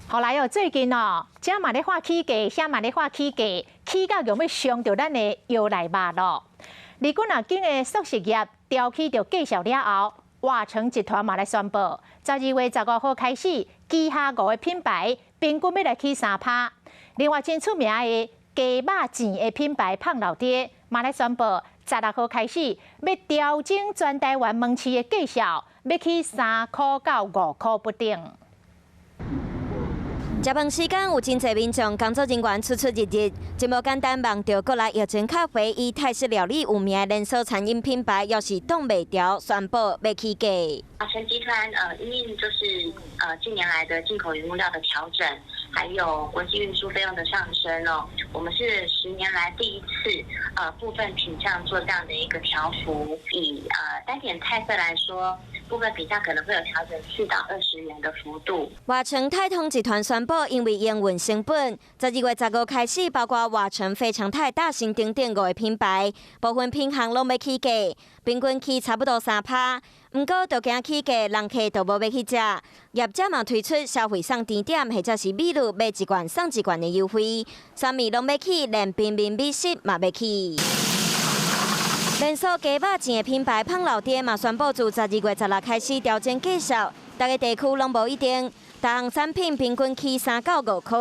后来哦，最近哦，这嘛咧发起价，遐嘛咧发起价，起到用要伤到咱的腰内肉咯。日本啊，今个素食业调起着介绍了后，华城集团嘛来宣布，12月15号开始，旗下5个品牌平均要来起3%。另外，真出名的鸡肉钱的品牌胖老爹嘛来宣布，16号开始要调整全台湾门市的价销，要起3块到5块不等。食饭时间有真侪民众工作人员出入日，真无简单望到国内药妆咖啡以泰式料理有名的连锁餐饮品牌，要是挡袂牢，宣布要起价。华城集团因为就是近年来的进口原物料的调整，还有国际运输费用的上升哦，我们是10年来第一次部分品项做这样的一个调幅。以单点菜色来说，部分品项可能会有调整4到20元的幅度。华城泰通集团宣布，因为营运成本，12月15号开始，包括华城、非常泰、大型等5个品牌，部分品项拢要起价，平均起差不多3%。不过，就惊起价，人客都无要去食。业者嘛推出消费送甜点，或者是美女买一罐送一罐的优惠，啥物拢要起，连平民美食嘛要起。连锁鸡肉钱的品牌胖老爹嘛宣布，自12月16开始调整价销，各个地区拢无一定，各项产品平均起3到5块。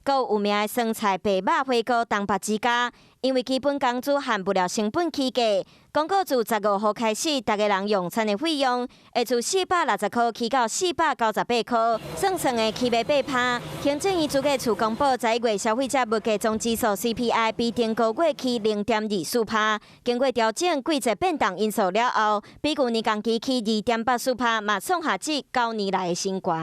有名的酸菜白肉火锅东北之家，因为基本工资含不了成本起价，广告自15号开始，大家人用餐的费用会从460块起到498块，算算的起码8%。行政院主计处公布11月消费者物价总指数 CPI 比前个月起0.24%，经过调整季节变动因素了后，比去年同期起2.84%，嘛创下至9年来的新高。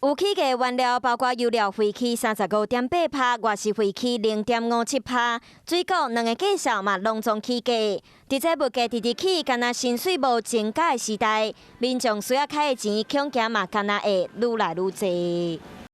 有起价原料包括油料费起35.8%，外食费起0.57%，水果2个价销嘛隆重起价。伫这物价直直起，敢若薪水无增加的时代，民众需要开的钱恐惊嘛敢若会愈来愈侪。